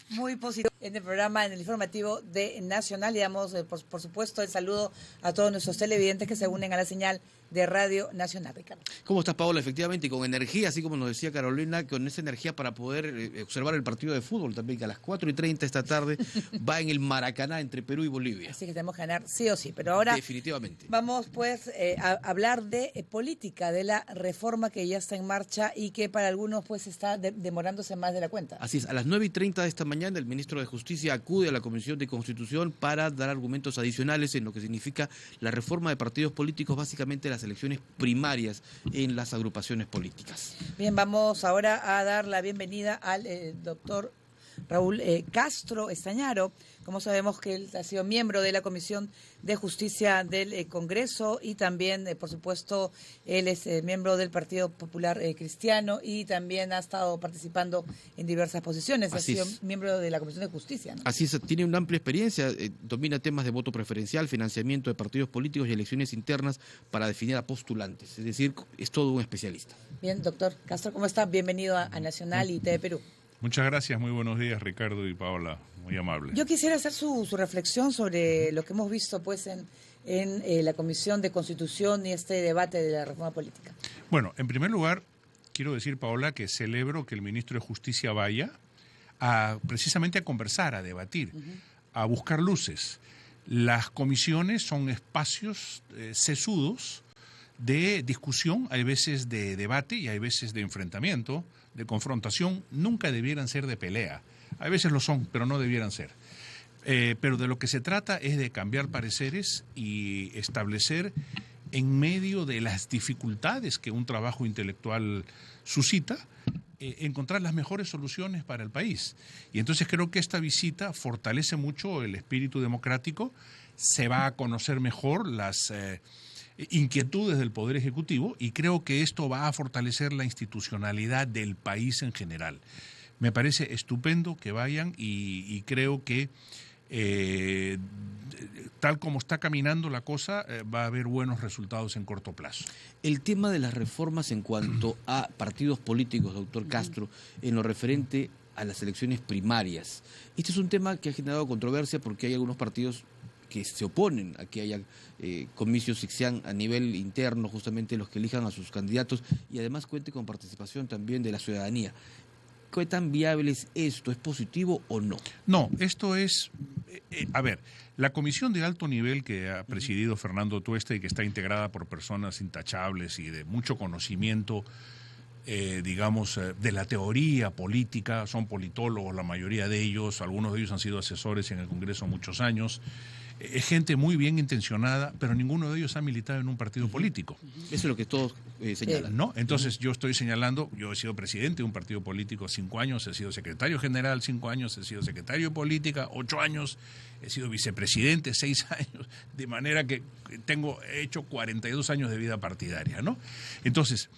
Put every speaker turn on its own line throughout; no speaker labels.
muy positivo en el programa, en el informativo de Nacional. Y damos, por supuesto, el saludo a todos nuestros televidentes que se unen a la señal de Radio Nacional. Ricardo.
¿Cómo estás, Paola? Efectivamente, y con energía, así como nos decía Carolina, con esa energía para poder observar el partido de fútbol también, que a las 4:30 esta tarde va en el Maracaná entre Perú y Bolivia.
Así que tenemos que ganar sí o sí. Pero ahora
definitivamente
vamos pues a hablar de política, de la reforma que ya está en marcha y que para algunos pues está demorándose más de la cuenta.
Así es, a las 9:30 de esta mañana el ministro de Justicia acude a la Comisión de Constitución para dar argumentos adicionales en lo que significa la reforma de partidos políticos, básicamente las elecciones primarias en las agrupaciones políticas.
Bien, vamos ahora a dar la bienvenida al doctor Raúl Castro Estañaro. Como sabemos que él ha sido miembro de la Comisión de Justicia del Congreso y también, por supuesto, él es miembro del Partido Popular Cristiano y también ha estado participando en diversas posiciones.
Así
ha sido miembro de la Comisión de Justicia, ¿no?
Así es, tiene una amplia experiencia, domina temas de voto preferencial, financiamiento de partidos políticos y elecciones internas para definir a postulantes. Es decir, es todo un especialista.
Bien, doctor Castro, ¿cómo está? Bienvenido a Nacional y TV Perú.
Muchas gracias, muy buenos días, Ricardo y Paola, muy amable.
Yo quisiera hacer su reflexión sobre lo que hemos visto pues en la Comisión de Constitución y este debate de la reforma política.
Bueno, en primer lugar, quiero decir, Paola, que celebro que el ministro de Justicia vaya precisamente a conversar, a debatir, a buscar luces. Las comisiones son espacios sesudos de discusión, hay veces de debate y hay veces de enfrentamiento, de confrontación, nunca debieran ser de pelea. A veces lo son, pero no debieran ser. Pero de lo que se trata es de cambiar pareceres y establecer, en medio de las dificultades que un trabajo intelectual suscita, encontrar las mejores soluciones para el país. Y entonces creo que esta visita fortalece mucho el espíritu democrático, se va a conocer mejor las inquietudes del Poder Ejecutivo y creo que esto va a fortalecer la institucionalidad del país en general. Me parece estupendo que vayan y creo que tal como está caminando la cosa, va a haber buenos resultados en corto plazo.
El tema de las reformas en cuanto a partidos políticos, doctor Castro, en lo referente a las elecciones primarias. Este es un tema que ha generado controversia porque hay algunos partidos que se oponen a que haya comicios que sean a nivel interno, justamente los que elijan a sus candidatos y además cuente con participación también de la ciudadanía. ¿Qué tan viable es esto? ¿Es positivo o no?
No, esto es... a ver, la comisión de alto nivel que ha presidido Fernando Tuesta y que está integrada por personas intachables y de mucho conocimiento, digamos, de la teoría política, son politólogos la mayoría de ellos, algunos de ellos han sido asesores en el Congreso muchos años, es gente muy bien intencionada, pero ninguno de ellos ha militado en un partido político.
Eso es lo que todos señalan.
¿No? Entonces yo estoy señalando, yo he sido presidente de un partido político 5 años, he sido secretario general 5 años, he sido secretario de política 8 años, he sido vicepresidente 6 años, de manera que he hecho 42 años de vida partidaria, ¿no? Entonces,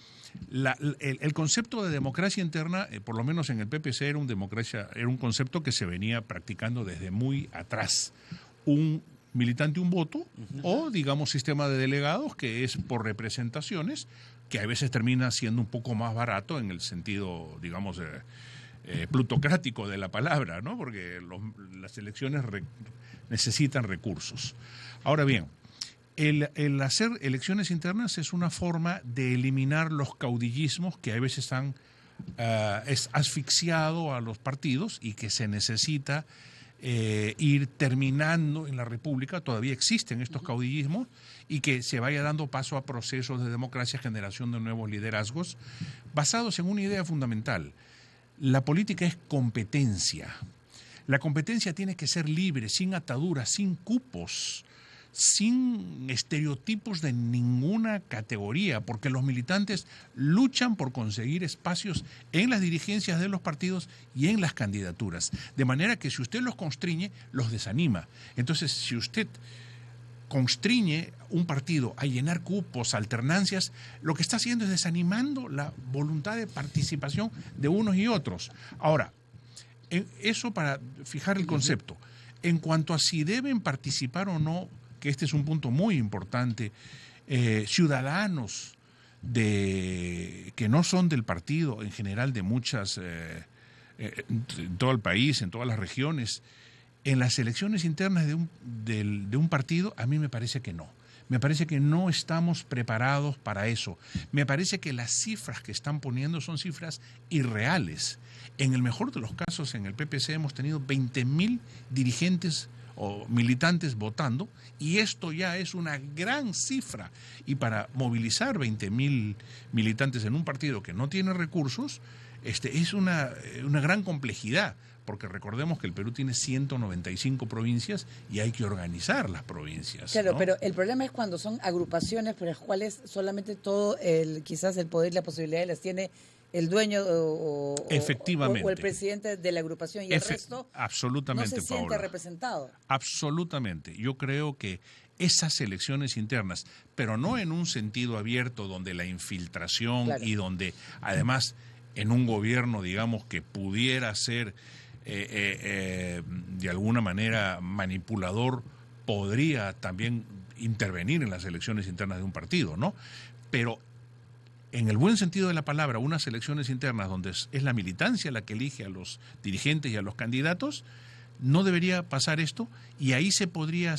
el concepto de democracia interna, por lo menos en el PPC, era un concepto que se venía practicando desde muy atrás. Un militante, un voto, o digamos sistema de delegados que es por representaciones, que a veces termina siendo un poco más barato en el sentido, digamos, plutocrático de la palabra, ¿no? Porque las elecciones necesitan recursos. Ahora bien, el hacer elecciones internas es una forma de eliminar los caudillismos que a veces han asfixiado a los partidos y que se necesita ir terminando en la República. Todavía existen estos caudillismos y que se vaya dando paso a procesos de democracia, generación de nuevos liderazgos basados en una idea fundamental. La política es competencia. La competencia tiene que ser libre, sin ataduras, sin cupos, sin estereotipos de ninguna categoría, porque los militantes luchan por conseguir espacios en las dirigencias de los partidos y en las candidaturas, de manera que si usted los constriñe, los desanima. Entonces, si usted constriñe un partido a llenar cupos, alternancias, lo que está haciendo es desanimando la voluntad de participación de unos y otros. Ahora, eso para fijar el concepto. En cuanto a si deben participar o no, que este es un punto muy importante, ciudadanos que no son del partido, en general de muchas en todo el país, en todas las regiones. En las elecciones internas de un partido, a mí me parece que no. Me parece que no estamos preparados para eso. Me parece que las cifras que están poniendo son cifras irreales. En el mejor de los casos, en el PPC hemos tenido 20.000 dirigentes o militantes votando, y esto ya es una gran cifra. Y para movilizar 20.000 militantes en un partido que no tiene recursos, es una gran complejidad, porque recordemos que el Perú tiene 195 provincias y hay que organizar las provincias.
Claro,
¿no?
pero el problema es cuando son agrupaciones por las cuales solamente todo quizás el poder y la posibilidad las tiene el dueño
Efectivamente.
o el presidente de la agrupación, y el resto
absolutamente,
no se siente
Paola,
representado.
Absolutamente. Yo creo que esas elecciones internas, pero no en un sentido abierto donde la infiltración, claro, y donde además en un gobierno, digamos, que pudiera ser de alguna manera manipulador, podría también intervenir en las elecciones internas de un partido, ¿no? Pero en el buen sentido de la palabra, unas elecciones internas donde es la militancia la que elige a los dirigentes y a los candidatos, no debería pasar esto, y ahí se podría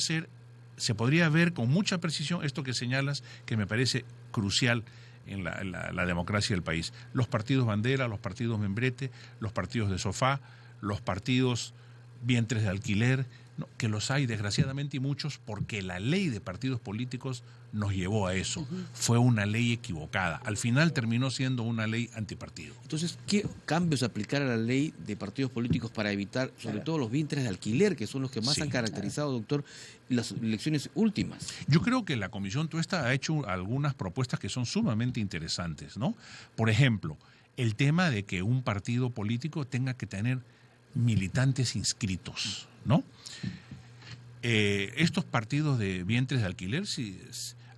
ver con mucha precisión esto que señalas, que me parece crucial en la democracia del país. Los partidos bandera, los partidos membrete, los partidos de sofá, los partidos vientres de alquiler, ¿no? Que los hay desgraciadamente, y muchos, porque la ley de partidos políticos nos llevó a eso. Fue una ley equivocada. Al final terminó siendo una ley antipartido.
Entonces, ¿qué cambios aplicar a la ley de partidos políticos para evitar, sobre todo los vientres de alquiler, que son los que más han caracterizado, doctor, las elecciones últimas?
Yo creo que la Comisión Tuesta ha hecho algunas propuestas que son sumamente interesantes, ¿no? Por ejemplo, el tema de que un partido político tenga que tener militantes inscritos, ¿no? Estos partidos de vientres de alquiler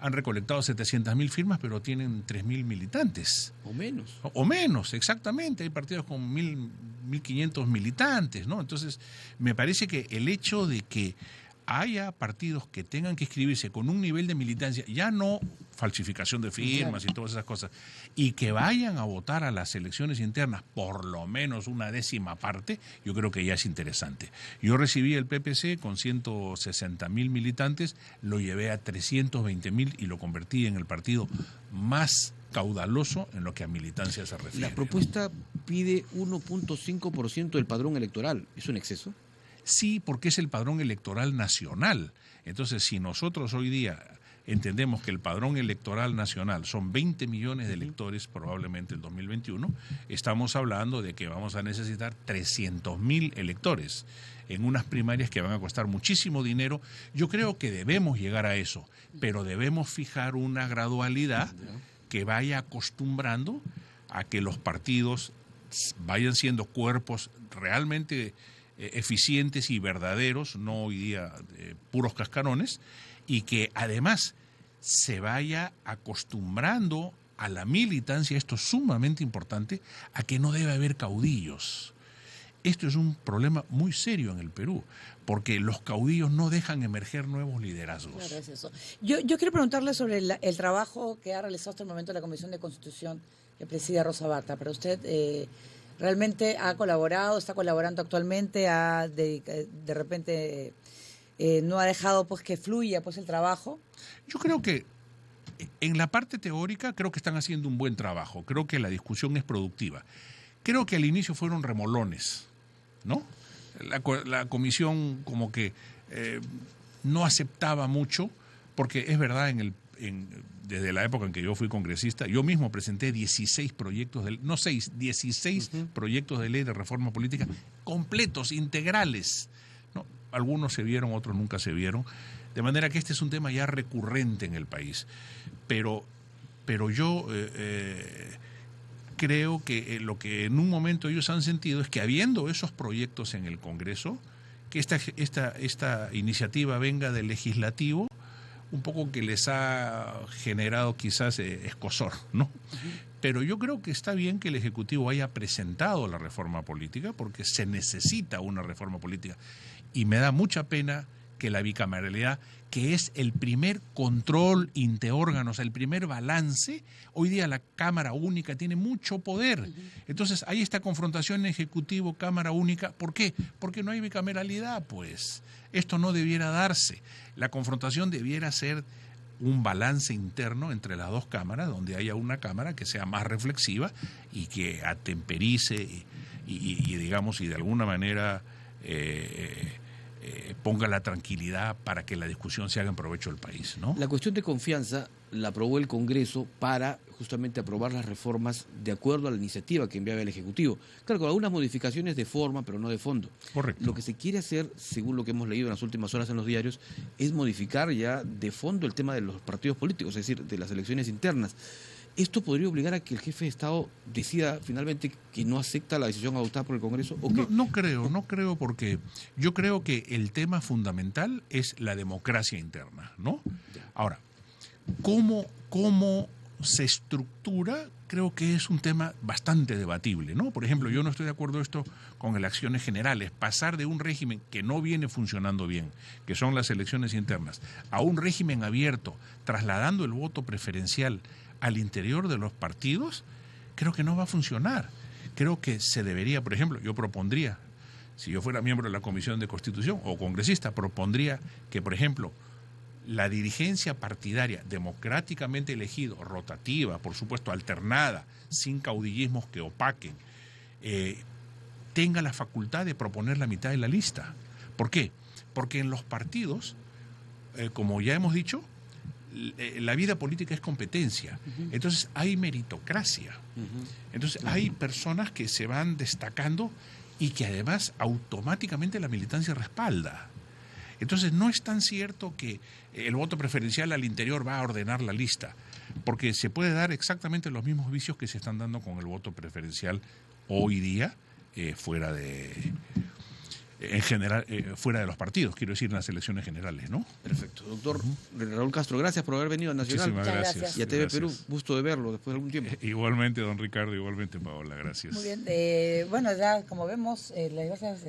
han recolectado 700.000 firmas, pero tienen 3.000 militantes.
O menos.
O menos, exactamente. Hay partidos con 1.500 militantes, ¿no? Entonces, me parece que el hecho de que haya partidos que tengan que inscribirse con un nivel de militancia, ya no falsificación de firmas y todas esas cosas, y que vayan a votar a las elecciones internas por lo menos una décima parte, yo creo que ya es interesante. Yo recibí el PPC con 160.000 militantes, lo llevé a 320.000 y lo convertí en el partido más caudaloso en lo que a militancia se refiere.
La propuesta pide 1.5% del padrón electoral. ¿Es un exceso?
Sí, porque es el padrón electoral nacional. Entonces, si nosotros hoy día entendemos que el padrón electoral nacional son 20 millones de electores, probablemente en 2021, estamos hablando de que vamos a necesitar 300.000 electores en unas primarias que van a costar muchísimo dinero. Yo creo que debemos llegar a eso, pero debemos fijar una gradualidad que vaya acostumbrando a que los partidos vayan siendo cuerpos realmente eficientes y verdaderos, no hoy día puros cascarones, y que además se vaya acostumbrando a la militancia, esto es sumamente importante, a que no debe haber caudillos. Esto es un problema muy serio en el Perú, porque los caudillos no dejan emerger nuevos liderazgos.
Claro, es eso. Yo quiero preguntarle sobre el trabajo que ha realizado hasta el momento la Comisión de Constitución que preside Rosa Barta. Pero usted realmente ha colaborado, está colaborando actualmente, de repente no ha dejado pues que fluya pues el trabajo.
Yo creo que en la parte teórica creo que están haciendo un buen trabajo, creo que la discusión es productiva. Creo que al inicio fueron remolones, ¿no? La comisión como que no aceptaba mucho, porque es verdad, desde la época en que yo fui congresista, yo mismo presenté 16 proyectos de ley, no 6, 16 proyectos de ley de reforma política completos, integrales, ¿no? Algunos se vieron, otros nunca se vieron, de manera que este es un tema ya recurrente en el país. Pero yo creo que lo que en un momento ellos han sentido es que, habiendo esos proyectos en el Congreso, que esta iniciativa venga del legislativo, un poco que les ha generado quizás escozor, ¿no? Pero yo creo que está bien que el Ejecutivo haya presentado la reforma política, porque se necesita una reforma política. Y me da mucha pena que la bicameralidad, que es el primer control interórganos, el primer balance. Hoy día la Cámara Única tiene mucho poder. Entonces hay esta confrontación ejecutivo-Cámara Única. ¿Por qué? Porque no hay bicameralidad, pues. Esto no debiera darse. La confrontación debiera ser un balance interno entre las dos cámaras, donde haya una cámara que sea más reflexiva y que atemperice y digamos, y de alguna manera ponga la tranquilidad para que la discusión se haga en provecho del país, ¿no?
La cuestión de confianza la aprobó el Congreso para justamente aprobar las reformas de acuerdo a la iniciativa que enviaba el Ejecutivo. Claro, con algunas modificaciones de forma, pero no de fondo.
Correcto.
Lo que se quiere hacer, según lo que hemos leído en las últimas horas en los diarios, es modificar ya de fondo el tema de los partidos políticos, es decir, de las elecciones internas. ¿Esto podría obligar a que el jefe de Estado decida finalmente que no acepta la decisión adoptada por el Congreso? ¿O que...
No creo, porque yo creo que el tema fundamental es la democracia interna, ¿no? Ahora, ¿cómo se estructura? Creo que es un tema bastante debatible, ¿no? Por ejemplo, yo no estoy de acuerdo esto con elecciones generales. Pasar de un régimen que no viene funcionando bien, que son las elecciones internas, a un régimen abierto, trasladando el voto preferencial al interior de los partidos, creo que no va a funcionar. Creo que se debería, por ejemplo, yo propondría, si yo fuera miembro de la Comisión de Constitución o congresista, propondría que, por ejemplo, la dirigencia partidaria democráticamente elegido, rotativa, por supuesto alternada, sin caudillismos que opaquen, tenga la facultad de proponer la mitad de la lista. ¿Por qué? Porque en los partidos, como ya hemos dicho, la vida política es competencia. Entonces hay meritocracia. Entonces hay personas que se van destacando y que además automáticamente la militancia respalda. Entonces no es tan cierto que el voto preferencial al interior va a ordenar la lista, porque se puede dar exactamente los mismos vicios que se están dando con el voto preferencial hoy día fuera de los partidos, quiero decir, en las elecciones generales, ¿no?
Perfecto. Doctor Raúl Castro, gracias por haber venido a Nacional.
Muchísimas gracias.
Y a TV Perú, gusto de verlo después de algún tiempo.
Igualmente, don Ricardo, igualmente, Paola, gracias.
Muy bien. Bueno, ya como vemos, las diversas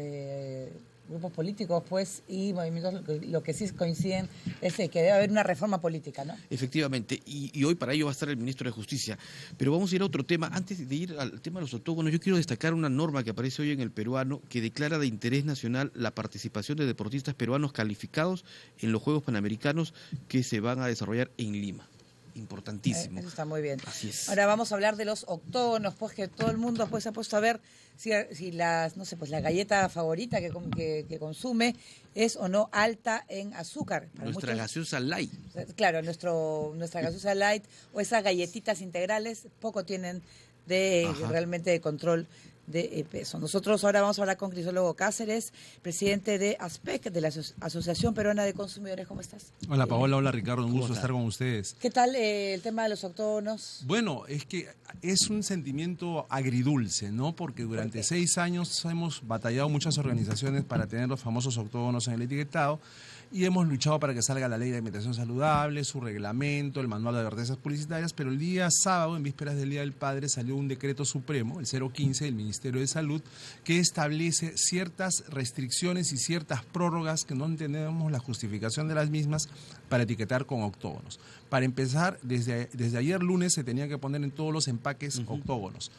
grupos políticos pues y movimientos lo que sí coinciden es que debe haber una reforma política, ¿no?
Efectivamente, y hoy para ello va a estar el ministro de Justicia. Pero vamos a ir a otro tema. Antes de ir al tema de los octógonos, yo quiero destacar una norma que aparece hoy en el Peruano que declara de interés nacional la participación de deportistas peruanos calificados en los Juegos Panamericanos que se van a desarrollar en Lima. Importantísimo.
Eso está muy bien.
Así es.
Ahora vamos a hablar de los octógonos, pues que todo el mundo pues se ha puesto a ver si las, no sé, pues la galleta favorita que consume es o no alta en azúcar. Para
Nuestra gaseosa light.
Claro, nuestra gaseosa light o esas galletitas integrales poco tienen de realmente de control de peso. Nosotros ahora vamos a hablar con Crisólogo Cáceres, presidente de ASPEC, de la Asociación Peruana de Consumidores. ¿Cómo estás?
Hola Paola, hola Ricardo, un gusto estar con ustedes.
¿Qué tal el tema de los octógonos?
Bueno, es que es un sentimiento agridulce, ¿no? Porque durante 6 años hemos batallado muchas organizaciones para tener los famosos octógonos en el etiquetado y hemos luchado para que salga la ley de alimentación saludable, su reglamento, el manual de advertencias publicitarias, pero el día sábado, en vísperas del Día del Padre, salió un decreto supremo, el 015 del Ministerio de Salud, que establece ciertas restricciones y ciertas prórrogas que no entendemos la justificación de las mismas para etiquetar con octógonos. Para empezar, desde ayer lunes se tenía que poner en todos los empaques octógonos.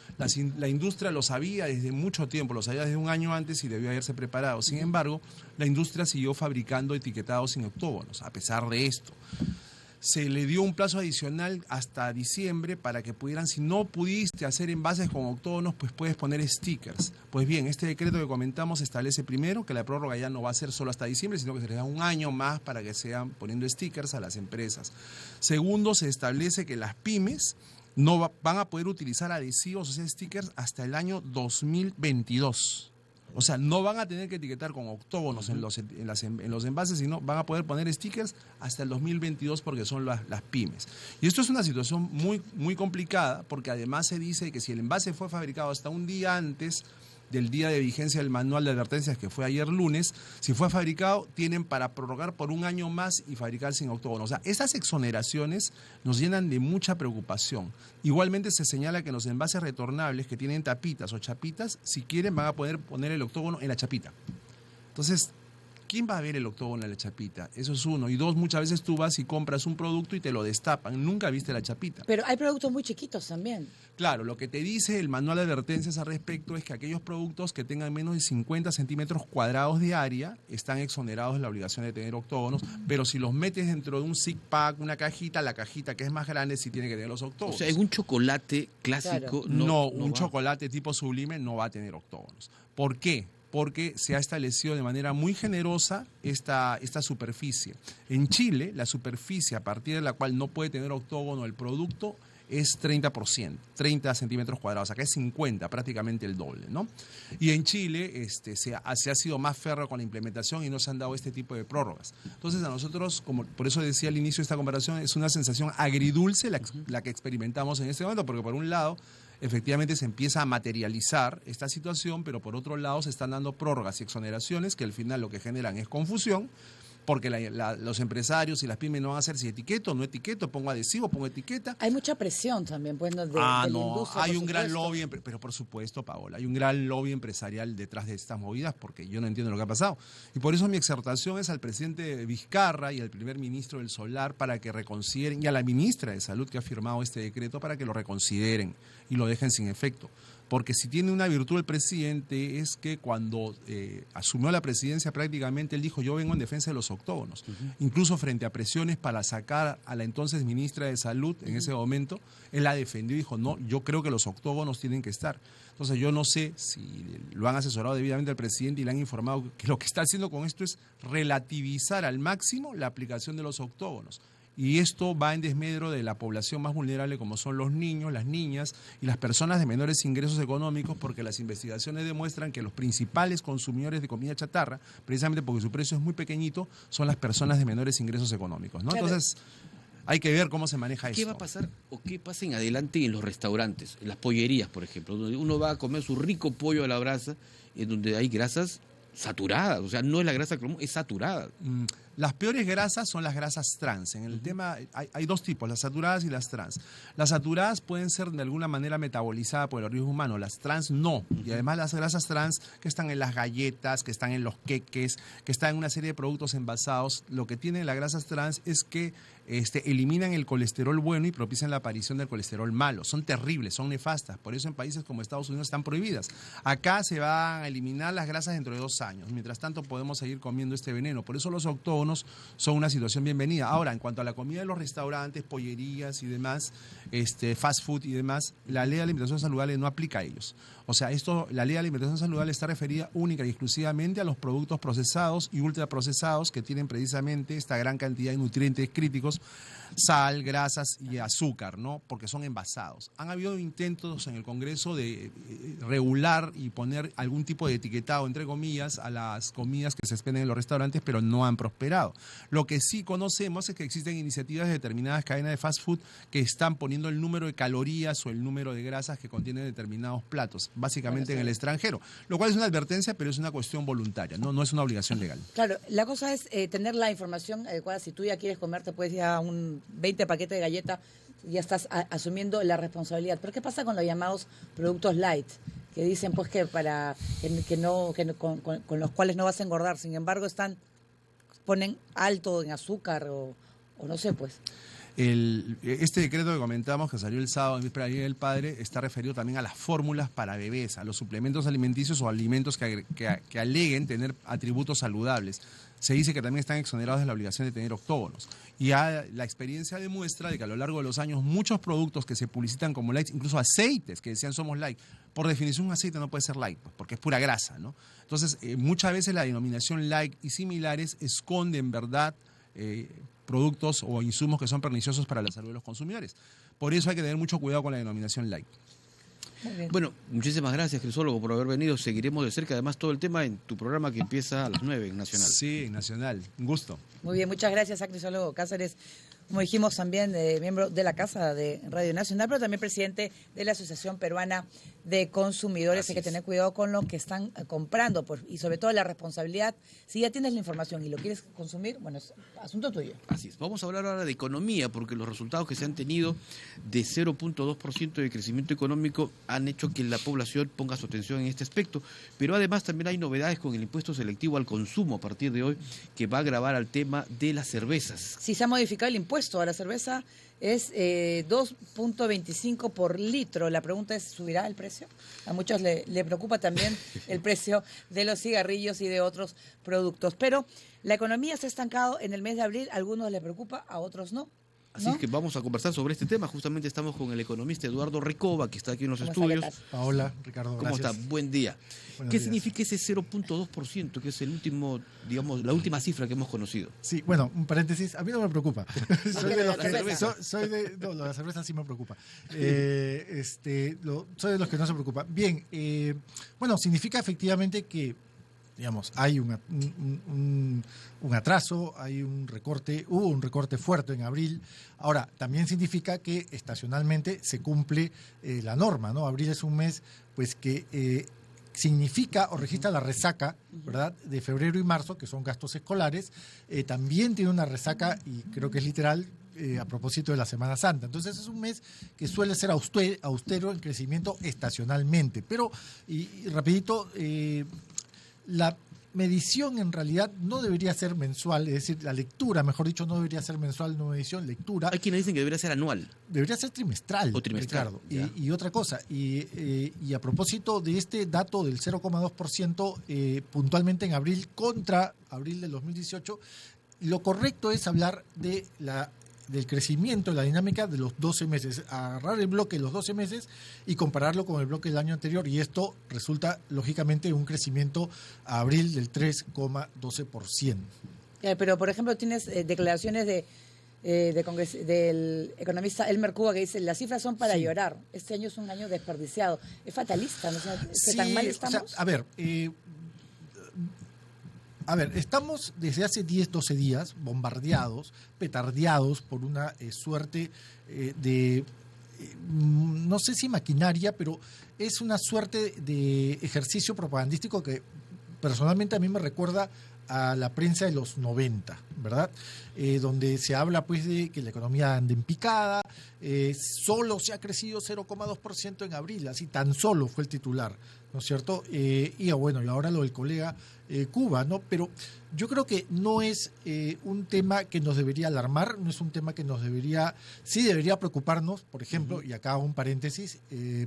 La industria lo sabía desde mucho tiempo, lo sabía desde un año antes y debió haberse preparado. Sin embargo, la industria siguió fabricando etiquetados sin octógonos. A pesar de esto, se le dio un plazo adicional hasta diciembre para que pudieran, si no pudiste hacer envases con octógonos, pues puedes poner stickers. Pues bien, este decreto que comentamos establece primero que la prórroga ya no va a ser solo hasta diciembre, sino que se les da un año más para que sean poniendo stickers a las empresas. Segundo, se establece que las pymes no van a poder utilizar adhesivos, o sea, stickers, hasta el año 2022. O sea, no van a tener que etiquetar con octógonos en los envases, sino van a poder poner stickers hasta el 2022 porque son las pymes. Y esto es una situación muy, muy complicada porque además se dice que si el envase fue fabricado hasta un día antes del día de vigencia del manual de advertencias, que fue ayer lunes, si fue fabricado, tienen para prorrogar por un año más y fabricar sin octógono. O sea, esas exoneraciones nos llenan de mucha preocupación. Igualmente se señala que en los envases retornables que tienen tapitas o chapitas, si quieren van a poder poner el octógono en la chapita. Entonces, ¿quién va a ver el octógono en la chapita? Eso es uno. Y dos, muchas veces tú vas y compras un producto y te lo destapan. Nunca viste la chapita.
Pero hay productos muy chiquitos también.
Claro, lo que te dice el manual de advertencias al respecto es que aquellos productos que tengan menos de 50 centímetros cuadrados de área están exonerados de la obligación de tener octógonos, pero si los metes dentro de un zip pack, una cajita, la cajita que es más grande sí tiene que tener los octógonos.
O sea, en un chocolate clásico
No,
no
un
va.
chocolate tipo Sublime no va a tener octógonos. ¿Por qué? Porque se ha establecido de manera muy generosa esta superficie. En Chile, la superficie a partir de la cual no puede tener octógono el producto es 30%, 30 centímetros cuadrados, acá es 50, prácticamente el doble, ¿no? Y en Chile se ha sido más férreo con la implementación y no se han dado este tipo de prórrogas. Entonces a nosotros, como por eso decía al inicio de esta comparación, es una sensación agridulce la que experimentamos en este momento, porque por un lado efectivamente se empieza a materializar esta situación, pero por otro lado se están dando prórrogas y exoneraciones que al final lo que generan es confusión, porque los empresarios y las pymes no van a hacer si etiqueto, no etiqueto, pongo adhesivo, pongo etiqueta.
Hay mucha presión también, pues, ¿no? de la industria.
Hay
por
un gran
supuesto.
lobby, pero por supuesto, Paola, hay un gran lobby empresarial detrás de estas movidas, porque yo no entiendo lo que ha pasado. Y por eso mi exhortación es al presidente Vizcarra y al primer ministro del Solar para que reconsideren, y a la ministra de Salud que ha firmado este decreto para que lo reconsideren y lo dejen sin efecto. Porque si tiene una virtud el presidente es que cuando asumió la presidencia prácticamente él dijo yo vengo en defensa de los octógonos. Incluso frente a presiones para sacar a la entonces ministra de Salud en ese momento, él la defendió y dijo no, yo creo que los octógonos tienen que estar. Entonces yo no sé si lo han asesorado debidamente al presidente y le han informado que lo que está haciendo con esto es relativizar al máximo la aplicación de los octógonos. Y esto va en desmedro de la población más vulnerable como son los niños, las niñas y las personas de menores ingresos económicos, porque las investigaciones demuestran que los principales consumidores de comida chatarra, precisamente porque su precio es muy pequeñito, son las personas de menores ingresos económicos, ¿no?
Claro.
Entonces hay que ver cómo se maneja esto.
¿Qué va a pasar o qué pasa en adelante en los restaurantes, en las pollerías, por ejemplo, donde uno va a comer su rico pollo a la brasa, en donde hay grasas saturadas, o sea, no es la grasa común, es saturada.
Las peores grasas son las grasas trans. En el tema hay dos tipos, las saturadas y las trans. Las saturadas pueden ser de alguna manera metabolizadas por el organismo humano, las trans no. Y además las grasas trans que están en las galletas, que están en los queques, que están en una serie de productos envasados, lo que tienen las grasas trans es que eliminan el colesterol bueno y propician la aparición del colesterol malo. Son terribles, son nefastas. Por eso en países como Estados Unidos están prohibidas. Acá se van a eliminar las grasas dentro de 2 años. Mientras tanto podemos seguir comiendo este veneno. Por eso los octógonos son una situación bienvenida. Ahora, en cuanto a la comida de los restaurantes, pollerías y demás, fast food y demás, la ley de alimentación saludable no aplica a ellos. O sea, la ley de alimentación saludable está referida única y exclusivamente a los productos procesados y ultraprocesados que tienen precisamente esta gran cantidad de nutrientes críticos, sal, grasas y azúcar, ¿no? Porque son envasados. Han habido intentos en el Congreso de regular y poner algún tipo de etiquetado, entre comillas, a las comidas que se expenden en los restaurantes, pero no han prosperado. Lo que sí conocemos es que existen iniciativas de determinadas cadenas de fast food que están poniendo el número de calorías o el número de grasas que contienen determinados platos, básicamente en el extranjero, lo cual es una advertencia, pero es una cuestión voluntaria, no es una obligación legal.
Claro, la cosa es tener la información adecuada. Si tú ya quieres comer, te puedes ir a un 20 paquetes de galleta, ya estás asumiendo la responsabilidad. Pero ¿qué pasa con los llamados productos light? Que dicen pues que para con los cuales no vas a engordar, sin embargo ponen alto en azúcar o no sé pues.
Este decreto que comentamos, que salió el sábado en víspera del Día del Padre, está referido también a las fórmulas para bebés, a los suplementos alimenticios o alimentos que aleguen tener atributos saludables. Se dice que también están exonerados de la obligación de tener octógonos. Y ya la experiencia demuestra de que a lo largo de los años muchos productos que se publicitan como light, incluso aceites que decían somos light, por definición un aceite no puede ser light, porque es pura grasa, ¿no? Entonces, muchas veces la denominación light y similares esconde en verdad productos o insumos que son perniciosos para la salud de los consumidores. Por eso hay que tener mucho cuidado con la denominación light.
Muy bien.
Bueno, muchísimas gracias, Crisólogo, por haber venido. Seguiremos de cerca, además, todo el tema en tu programa que empieza a las 9 en Nacional.
Sí, en Nacional. Un gusto.
Muy bien, muchas gracias a Crisólogo Cáceres, como dijimos también, miembro de la Casa de Radio Nacional, pero también presidente de la Asociación Peruana de consumidores.
Así
Hay que
es.
tener cuidado con lo que están comprando, pues, y sobre todo la responsabilidad. Si ya tienes la información y lo quieres consumir, bueno, es asunto tuyo.
Así es. Vamos a hablar ahora de economía, porque los resultados que se han tenido de 0.2% de crecimiento económico han hecho que la población ponga su atención en este aspecto. Pero además también hay novedades con el impuesto selectivo al consumo a partir de hoy, que va a agravar al tema de las cervezas.
Si se ha modificado el impuesto a la cerveza, es 2.25 por litro. La pregunta es, ¿subirá el precio? A muchos le preocupa también el precio de los cigarrillos y de otros productos. Pero la economía se ha estancado en el mes de abril. A algunos les preocupa, a otros no.
Así
¿no?
es que vamos a conversar sobre este tema. Justamente estamos con el economista Eduardo Recoba, que está aquí en los
¿Cómo está?
estudios.
¿Qué tal?
Paola, Ricardo,
¿Cómo
gracias.
está? Buen día.
Buenos
¿Qué
días.
significa ese 0.2%, que es el último, digamos, la última cifra que hemos conocido?
Sí, bueno, un paréntesis, a mí no me preocupa. soy de los
la cerveza.
no, lo de la cerveza sí me preocupa. Soy de los que no se preocupa. Bien, bueno, significa efectivamente que, digamos, hay un atraso, hay un recorte, hubo un recorte fuerte en abril. Ahora, también significa que estacionalmente se cumple la norma, ¿no? Abril es un mes, pues, que significa o registra la resaca, ¿verdad?, de febrero y marzo, que son gastos escolares. También tiene una resaca, y creo que es literal, a propósito de la Semana Santa. Entonces es un mes que suele ser austero en crecimiento estacionalmente. Pero, y rapidito, la medición en realidad no debería ser mensual, es decir, la lectura, mejor dicho, no debería ser mensual, no medición, lectura.
Hay quienes dicen que debería ser anual.
Debería ser trimestral,
O trimestral,
Ricardo.
ya.
Y otra cosa, y a propósito de este dato del 0,2% puntualmente en abril contra abril del 2018, lo correcto es hablar de del crecimiento, la dinámica de los 12 meses, agarrar el bloque de los 12 meses y compararlo con el bloque del año anterior, y esto resulta lógicamente un crecimiento a abril del 3,12%.
Pero, por ejemplo, tienes declaraciones del economista Elmer Cuba que dice, las cifras son para
Sí.
llorar. Este año es un año desperdiciado. Es fatalista, ¿no? O sea,
Sí,
¿tan mal
o
estamos?
sea, a ver, estamos desde hace 10, 12 días bombardeados, petardeados por una suerte no sé si maquinaria, pero es una suerte de ejercicio propagandístico que personalmente a mí me recuerda a la prensa de los 90, ¿verdad? Donde se habla pues de que la economía anda en picada, solo se ha crecido 0,2% en abril, así tan solo fue el titular, ¿no es cierto? Y bueno, y ahora lo del colega Cuba, ¿no? Pero yo creo que no es un tema que nos debería alarmar, no es un tema que nos debería, sí debería preocuparnos, por ejemplo, y acá hago un paréntesis,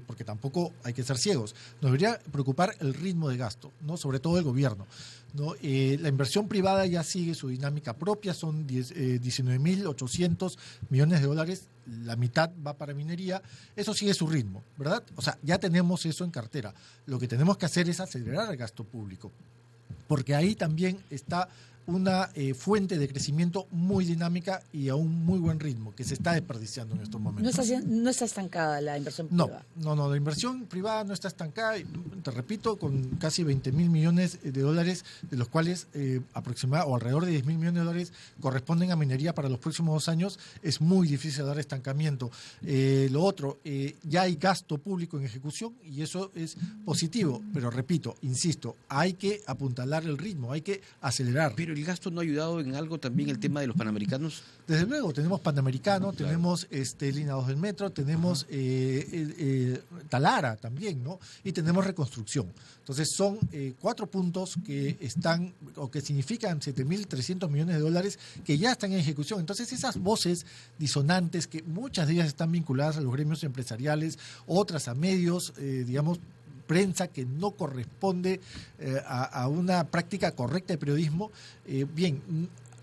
porque tampoco hay que ser ciegos, nos debería preocupar el ritmo de gasto, ¿no? Sobre todo el gobierno, ¿no? La inversión privada ya sigue su dinámica propia, son 19.800 millones de dólares, la mitad va para minería, eso sigue su ritmo, ¿verdad? O sea, ya tenemos eso en cartera. Lo que tenemos que hacer es acelerar el gasto público, porque ahí también está una fuente de crecimiento muy dinámica y a un muy buen ritmo, que se está desperdiciando en estos momentos.
No está estancada la inversión
No,
privada.
no, la inversión privada no está estancada, y, te repito, con casi 20.000 millones de dólares, de los cuales aproximadamente o alrededor de 10.000 millones de dólares corresponden a minería para los próximos 2 años, es muy difícil dar estancamiento. Lo otro, ya hay gasto público en ejecución y eso es positivo, pero repito, insisto, hay que apuntalar el ritmo, hay que acelerar.
Pero el gasto no ha ayudado en algo también el tema de los panamericanos.
Desde luego, tenemos Panamericano,
Claro.
tenemos Línea 2 del Metro, tenemos Talara también, ¿no? Y tenemos reconstrucción. Entonces son 4 puntos que están, o que significan 7.300 millones de dólares que ya están en ejecución. Entonces esas voces disonantes, que muchas de ellas están vinculadas a los gremios empresariales, otras a medios, digamos, prensa que no corresponde a una práctica correcta de periodismo,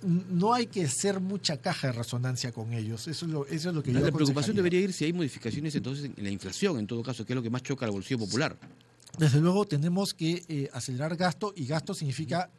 no hay que hacer mucha caja de resonancia con ellos. Eso es lo que yo
La preocupación
aconsejaría.
debería ir si hay modificaciones entonces en la inflación, en todo caso, que es lo que más choca al bolsillo popular.
Desde luego tenemos que acelerar gasto, y gasto significa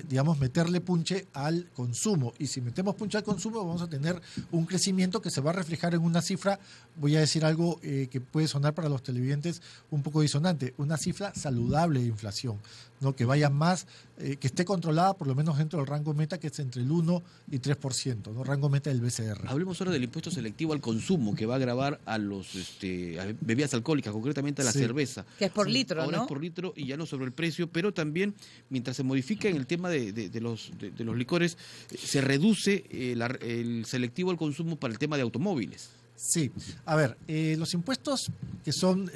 digamos, meterle punche al consumo. Y si metemos punche al consumo, vamos a tener un crecimiento que se va a reflejar en una cifra, voy a decir algo que puede sonar para los televidentes un poco disonante, una cifra saludable de inflación, ¿no? Que vaya más, que esté controlada por lo menos dentro del rango meta, que es entre el 1 y 3%, ¿no? Rango meta del BCR.
Hablemos ahora del impuesto selectivo al consumo, que va a gravar a los a bebidas alcohólicas, concretamente a la cerveza.
Que es por litro,
ahora
¿no?
es por litro y ya no sobre el precio, pero también, mientras se modifica en el tema de los licores, se reduce el selectivo al consumo para el tema de automóviles.
Sí, a ver, los impuestos que son,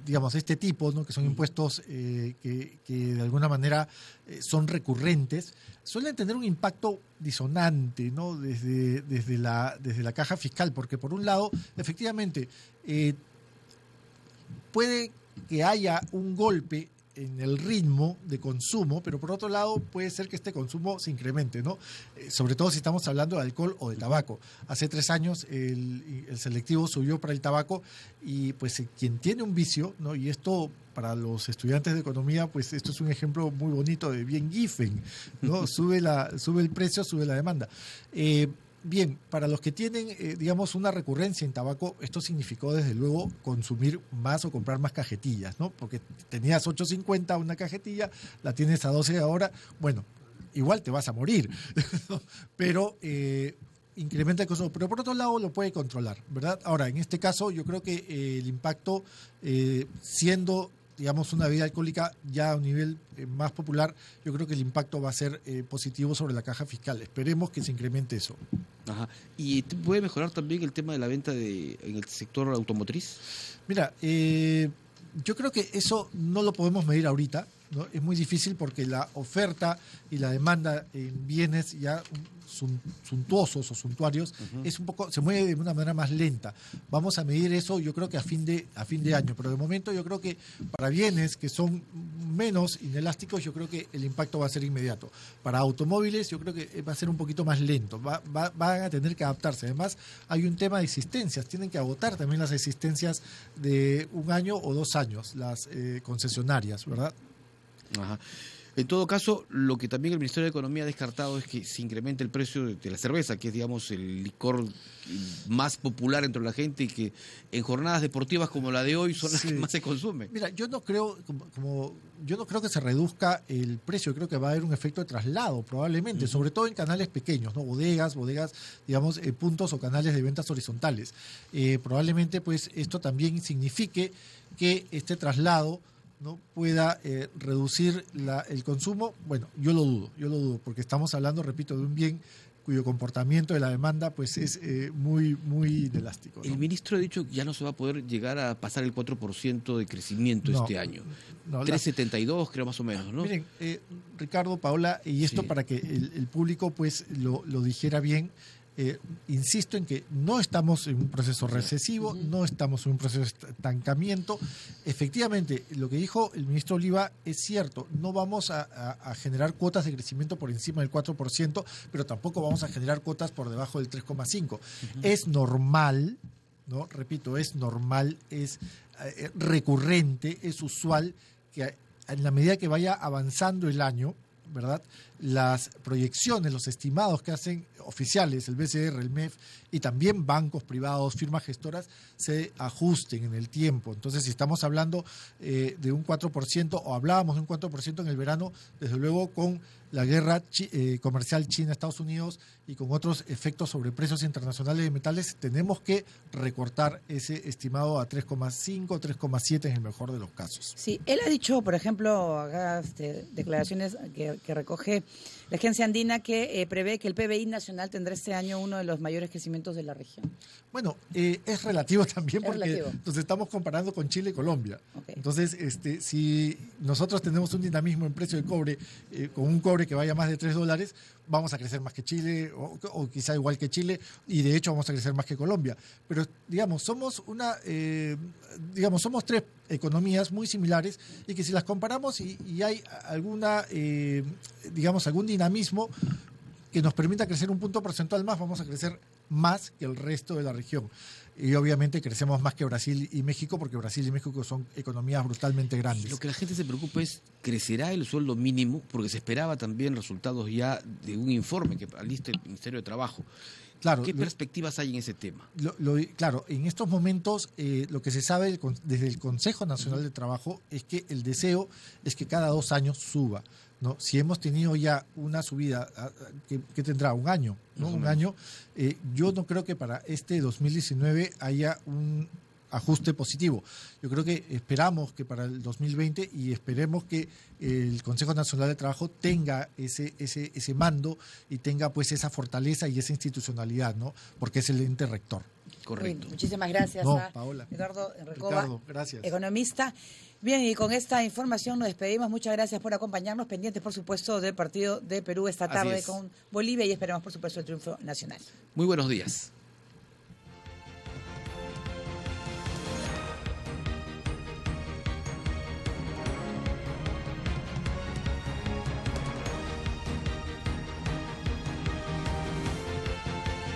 digamos, de este tipo, ¿no? Que son impuestos que de alguna manera son recurrentes, suelen tener un impacto disonante, ¿no? Desde la caja fiscal, porque por un lado, efectivamente, puede que haya un golpe en el ritmo de consumo, pero por otro lado puede ser que este consumo se incremente, ¿no? Sobre todo si estamos hablando de alcohol o de tabaco. Hace 3 años el selectivo subió para el tabaco y pues quien tiene un vicio, ¿no? Y esto para los estudiantes de economía, pues esto es un ejemplo muy bonito de bien Giffen, ¿no? Sube el precio, sube la demanda. Bien, para los que tienen, digamos, una recurrencia en tabaco, esto significó desde luego consumir más o comprar más cajetillas, ¿no? Porque tenías 8.50 una cajetilla, la tienes a 12 ahora, bueno, igual te vas a morir, ¿no? Pero incrementa el consumo. Pero por otro lado lo puede controlar, ¿verdad? Ahora, en este caso yo creo que el impacto, siendo, digamos, una bebida alcohólica ya a un nivel más popular, yo creo que el impacto va a ser positivo sobre la caja fiscal. Esperemos que se incremente eso.
Ajá. ¿Y puede mejorar también el tema de la venta en el sector automotriz?
Mira, yo creo que eso no lo podemos medir ahorita, ¿no? Es muy difícil porque la oferta y la demanda en bienes ya suntuosos o suntuarios es un poco, se mueve de una manera más lenta. Vamos a medir eso yo creo que a fin de año, pero de momento yo creo que para bienes que son menos inelásticos yo creo que el impacto va a ser inmediato. Para automóviles yo creo que va a ser un poquito más lento, van a tener que adaptarse. Además hay un tema de existencias, tienen que agotar también las existencias de 1 año o 2 años, las concesionarias, ¿verdad?
Ajá. En todo caso, lo que también el Ministerio de Economía ha descartado es que se incremente el precio de la cerveza, que es, digamos, el licor más popular entre la gente y que en jornadas deportivas como la de hoy son las que más se consumen.
Mira, yo no creo yo no creo que se reduzca el precio, creo que va a haber un efecto de traslado probablemente, sobre todo en canales pequeños, ¿no? Bodegas, digamos, puntos o canales de ventas horizontales. Probablemente pues esto también signifique que este traslado no pueda reducir el consumo. Bueno, yo lo dudo, porque estamos hablando, repito, de un bien cuyo comportamiento de la demanda pues es muy inelástico, ¿no?
El ministro ha dicho que ya no se va a poder llegar a pasar el 4% de crecimiento este año. 3,72 creo más o menos, ¿no?
Miren, Ricardo, Paola, y esto para que el público pues lo dijera bien. Insisto en que no estamos en un proceso recesivo, no estamos en un proceso de estancamiento. Efectivamente, lo que dijo el ministro Oliva es cierto, no vamos a generar cuotas de crecimiento por encima del 4%, pero tampoco vamos a generar cuotas por debajo del 3,5%. Es normal, ¿no? Repito, es normal, es recurrente, es usual que en la medida que vaya avanzando el año, ¿verdad?, las proyecciones, los estimados que hacen oficiales, el BCR, el MEF, y también bancos privados, firmas gestoras, se ajusten en el tiempo. Entonces, si estamos hablando de un 4%, o hablábamos de un 4% en el verano, desde luego con la guerra comercial China-Estados Unidos y con otros efectos sobre precios internacionales de metales, tenemos que recortar ese estimado a 3,5, 3,7 en el mejor de los casos.
Sí, él ha dicho, por ejemplo, acá declaraciones que recoge la agencia andina, que prevé que el PBI nacional tendrá este año uno de los mayores crecimientos de la región.
Bueno, es relativo también porque
relativo.
Nos estamos comparando con Chile y Colombia.
Okay.
Entonces, si nosotros tenemos un dinamismo en precio de cobre, con un cobre que vaya más de $3, vamos a crecer más que Chile o quizá igual que Chile, y de hecho vamos a crecer más que Colombia. Pero, digamos, somos somos 3 economías muy similares y que si las comparamos y hay alguna, algún dinamismo que nos permita crecer un punto porcentual más, vamos a crecer más que el resto de la región. Y obviamente crecemos más que Brasil y México, porque Brasil y México son economías brutalmente grandes.
Lo que la gente se preocupa es, ¿crecerá el sueldo mínimo? Porque se esperaba también resultados ya de un informe que alista el Ministerio de Trabajo.
Claro,
¿Qué perspectivas hay en ese tema?
Claro, en estos momentos lo que se sabe desde el Consejo Nacional de Trabajo es que el deseo es que cada 2 años suba, ¿no? Si hemos tenido ya una subida, que tendrá un año, ¿no? Un año, yo no creo que para este 2019 haya un ajuste positivo. Yo creo que esperamos que para el 2020 y esperemos que el Consejo Nacional de Trabajo tenga ese mando y tenga pues esa fortaleza y esa institucionalidad, ¿no? Porque es el ente rector.
Correcto.
Muchísimas gracias a
Paola.
Eduardo Recoba,
Ricardo, gracias.
economista. Bien, y con esta información nos despedimos. Muchas gracias por acompañarnos. Pendientes, por supuesto, del partido de Perú esta tarde con Bolivia y esperamos, por supuesto, el triunfo nacional.
Muy buenos días.